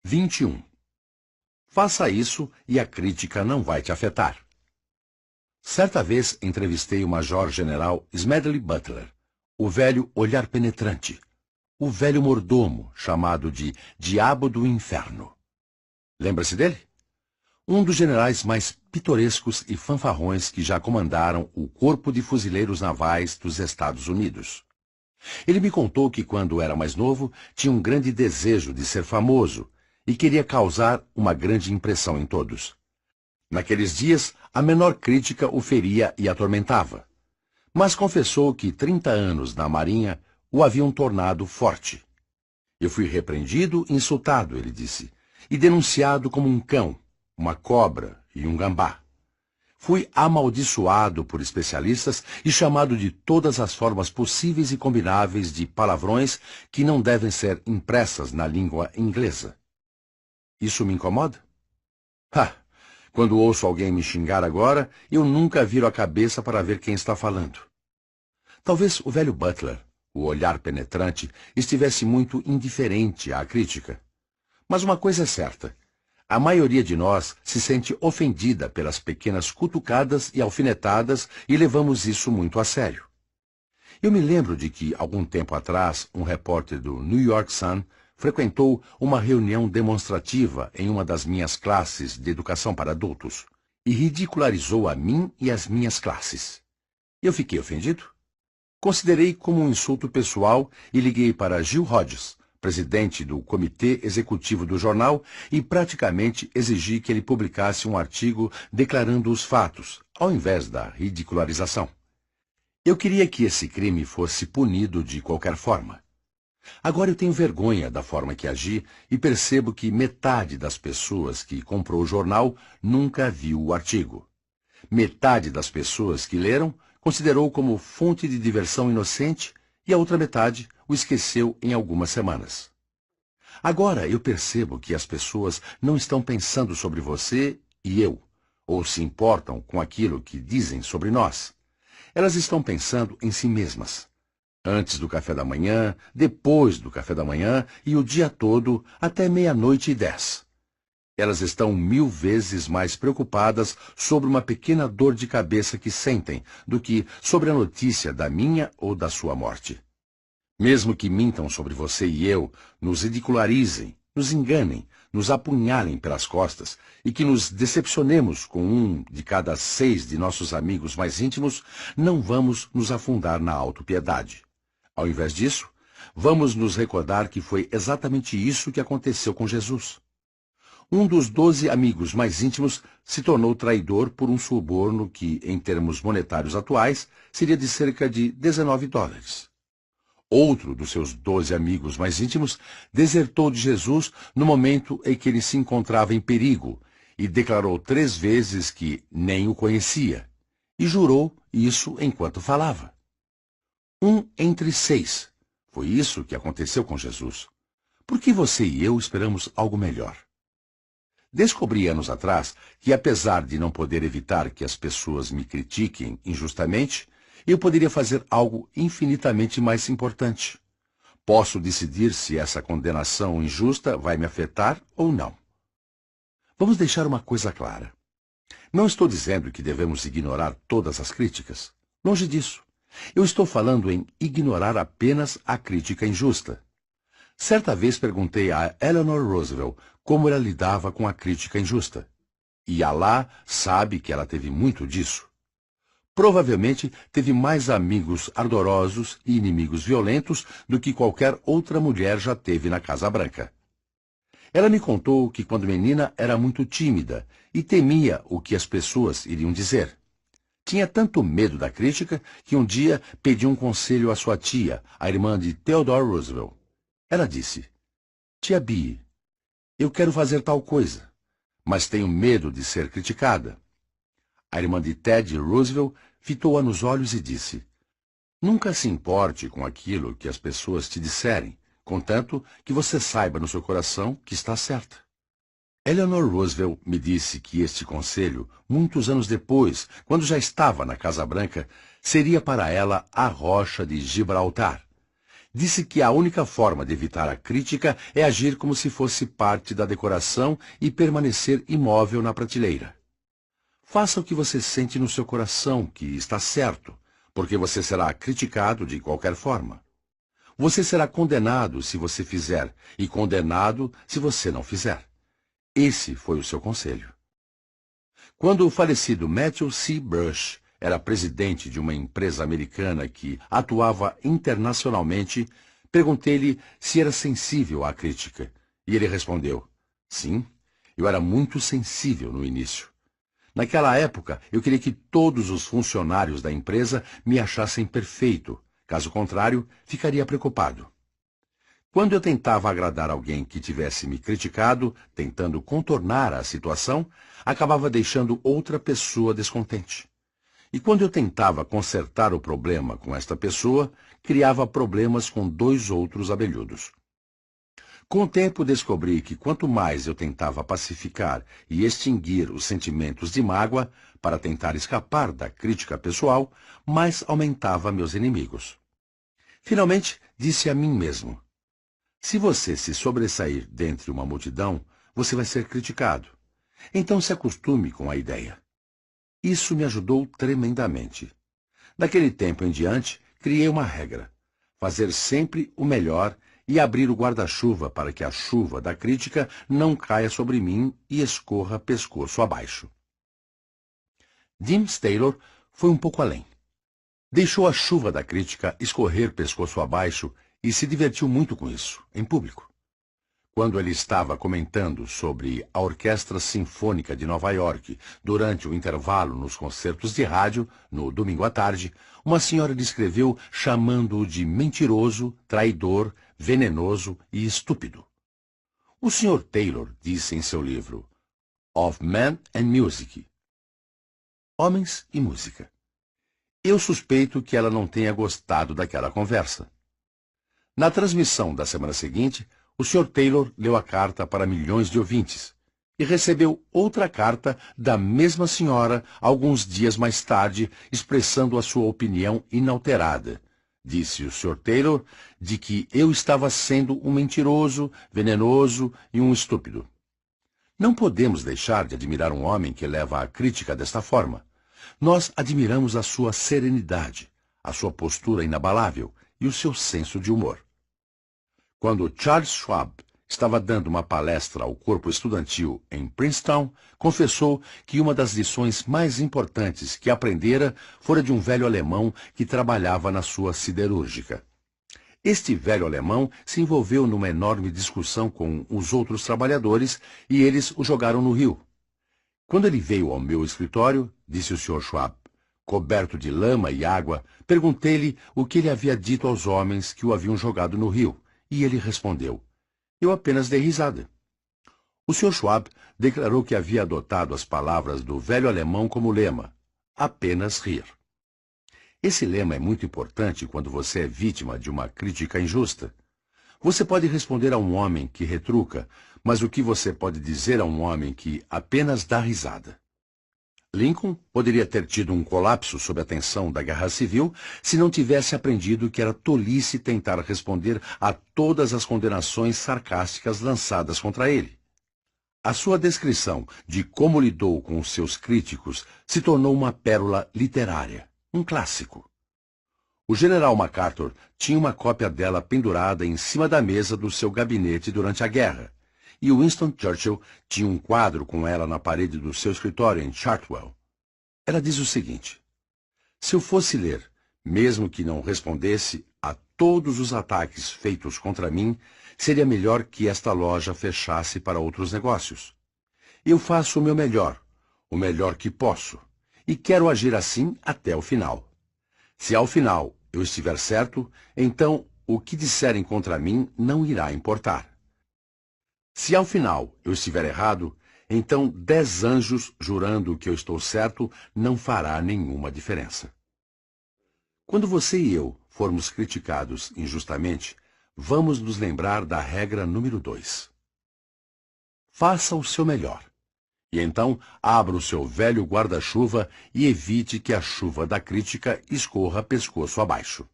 21. Faça isso e a crítica não vai te afetar. Certa vez entrevistei o Major-General Smedley Butler, o velho olhar penetrante, o velho mordomo chamado de Diabo do Inferno. Lembra-se dele? Um dos generais mais pitorescos e fanfarrões que já comandaram o Corpo de Fuzileiros Navais dos Estados Unidos. Ele me contou que quando era mais novo tinha um grande desejo de ser famoso e queria causar uma grande impressão em todos. Naqueles dias, a menor crítica o feria e atormentava. Mas confessou que 30 anos na Marinha o haviam tornado forte. Eu fui repreendido e insultado, ele disse, e denunciado como um cão, uma cobra e um gambá. Fui amaldiçoado por especialistas e chamado de todas as formas possíveis e combináveis de palavrões que não devem ser impressas na língua inglesa. Isso me incomoda? Quando ouço alguém me xingar agora, eu nunca viro a cabeça para ver quem está falando. Talvez o velho Butler, o olhar penetrante, estivesse muito indiferente à crítica. Mas uma coisa é certa. A maioria de nós se sente ofendida pelas pequenas cutucadas e alfinetadas e levamos isso muito a sério. Eu me lembro de que, algum tempo atrás, um repórter do New York Sun frequentou uma reunião demonstrativa em uma das minhas classes de educação para adultos e ridicularizou a mim e as minhas classes. Eu fiquei ofendido. Considerei como um insulto pessoal e liguei para Gil Hodges, presidente do comitê executivo do jornal, e praticamente exigi que ele publicasse um artigo declarando os fatos, ao invés da ridicularização. Eu queria que esse crime fosse punido de qualquer forma. Agora eu tenho vergonha da forma que agi e percebo que metade das pessoas que comprou o jornal nunca viu o artigo. Metade das pessoas que leram considerou como fonte de diversão inocente e a outra metade o esqueceu em algumas semanas. Agora eu percebo que as pessoas não estão pensando sobre você e eu, ou se importam com aquilo que dizem sobre nós. Elas estão pensando em si mesmas. Antes do café da manhã, depois do café da manhã e o dia todo até 00:10. Elas estão 1000 vezes mais preocupadas sobre uma pequena dor de cabeça que sentem do que sobre a notícia da minha ou da sua morte. Mesmo que mintam sobre você e eu, nos ridicularizem, nos enganem, nos apunhalem pelas costas e que nos decepcionemos com um de cada 6 de nossos amigos mais íntimos, não vamos nos afundar na autopiedade. Ao invés disso, vamos nos recordar que foi exatamente isso que aconteceu com Jesus. Um dos 12 amigos mais íntimos se tornou traidor por um suborno que, em termos monetários atuais, seria de cerca de $19. Outro dos seus 12 amigos mais íntimos desertou de Jesus no momento em que ele se encontrava em perigo e declarou 3 vezes que nem o conhecia, e jurou isso enquanto falava. 1 entre 6. Foi isso que aconteceu com Jesus. Por que você e eu esperamos algo melhor? Descobri anos atrás que, apesar de não poder evitar que as pessoas me critiquem injustamente, eu poderia fazer algo infinitamente mais importante. Posso decidir se essa condenação injusta vai me afetar ou não. Vamos deixar uma coisa clara. Não estou dizendo que devemos ignorar todas as críticas. Longe disso. Eu estou falando em ignorar apenas a crítica injusta. Certa vez perguntei a Eleanor Roosevelt como ela lidava com a crítica injusta. E Alá sabe que ela teve muito disso. Provavelmente teve mais amigos ardorosos e inimigos violentos do que qualquer outra mulher já teve na Casa Branca. Ela me contou que quando menina era muito tímida e temia o que as pessoas iriam dizer. Tinha tanto medo da crítica que um dia pediu um conselho à sua tia, a irmã de Theodore Roosevelt. Ela disse: "Tia Bee, eu quero fazer tal coisa, mas tenho medo de ser criticada." A irmã de Ted Roosevelt fitou-a nos olhos e disse: "Nunca se importe com aquilo que as pessoas te disserem, contanto que você saiba no seu coração que está certa." Eleanor Roosevelt me disse que este conselho, muitos anos depois, quando já estava na Casa Branca, seria para ela a rocha de Gibraltar. Disse que a única forma de evitar a crítica é agir como se fosse parte da decoração e permanecer imóvel na prateleira. Faça o que você sente no seu coração, que está certo, porque você será criticado de qualquer forma. Você será condenado se você fizer, e condenado se você não fizer. Esse foi o seu conselho. Quando o falecido Matthew C. Brush era presidente de uma empresa americana que atuava internacionalmente, perguntei-lhe se era sensível à crítica. E ele respondeu: sim, eu era muito sensível no início. Naquela época, eu queria que todos os funcionários da empresa me achassem perfeito. Caso contrário, ficaria preocupado. Quando eu tentava agradar alguém que tivesse me criticado, tentando contornar a situação, acabava deixando outra pessoa descontente. E quando eu tentava consertar o problema com esta pessoa, criava problemas com 2 outros abelhudos. Com o tempo descobri que quanto mais eu tentava pacificar e extinguir os sentimentos de mágoa para tentar escapar da crítica pessoal, mais aumentava meus inimigos. Finalmente, disse a mim mesmo: se você se sobressair dentre uma multidão, você vai ser criticado. Então se acostume com a ideia. Isso me ajudou tremendamente. Daquele tempo em diante, criei uma regra: fazer sempre o melhor e abrir o guarda-chuva para que a chuva da crítica não caia sobre mim e escorra pescoço abaixo. James Taylor foi um pouco além. Deixou a chuva da crítica escorrer pescoço abaixo e se divertiu muito com isso, em público. Quando ele estava comentando sobre a Orquestra Sinfônica de Nova York durante o intervalo nos concertos de rádio, no domingo à tarde, uma senhora descreveu chamando-o de mentiroso, traidor, venenoso e estúpido. O Sr. Taylor disse em seu livro Of Men and Music, Homens e Música. Eu suspeito que ela não tenha gostado daquela conversa. Na transmissão da semana seguinte, o Sr. Taylor leu a carta para milhões de ouvintes e recebeu outra carta da mesma senhora alguns dias mais tarde, expressando a sua opinião inalterada. Disse o Sr. Taylor de que eu estava sendo um mentiroso, venenoso e um estúpido. Não podemos deixar de admirar um homem que leva a crítica desta forma. Nós admiramos a sua serenidade, a sua postura inabalável e o seu senso de humor. Quando Charles Schwab estava dando uma palestra ao corpo estudantil em Princeton, confessou que uma das lições mais importantes que aprendera fora de um velho alemão que trabalhava na sua siderúrgica. Este velho alemão se envolveu numa enorme discussão com os outros trabalhadores e eles o jogaram no rio. Quando ele veio ao meu escritório, disse o Sr. Schwab, coberto de lama e água, perguntei-lhe o que ele havia dito aos homens que o haviam jogado no rio. E ele respondeu: eu apenas dei risada. O Sr. Schwab declarou que havia adotado as palavras do velho alemão como lema: apenas rir. Esse lema é muito importante quando você é vítima de uma crítica injusta. Você pode responder a um homem que retruca, mas o que você pode dizer a um homem que apenas dá risada? Lincoln poderia ter tido um colapso sob a tensão da Guerra Civil se não tivesse aprendido que era tolice tentar responder a todas as condenações sarcásticas lançadas contra ele. A sua descrição de como lidou com os seus críticos se tornou uma pérola literária, um clássico. O general MacArthur tinha uma cópia dela pendurada em cima da mesa do seu gabinete durante a guerra. E Winston Churchill tinha um quadro com ela na parede do seu escritório em Chartwell. Ela diz o seguinte: se eu fosse ler, mesmo que não respondesse a todos os ataques feitos contra mim, seria melhor que esta loja fechasse para outros negócios. Eu faço o melhor que posso, e quero agir assim até o final. Se ao final eu estiver certo, então o que disserem contra mim não irá importar. Se ao final eu estiver errado, então 10 anjos jurando que eu estou certo não fará nenhuma diferença. Quando você e eu formos criticados injustamente, vamos nos lembrar da regra número 2. Faça o seu melhor. E então abra o seu velho guarda-chuva e evite que a chuva da crítica escorra pescoço abaixo.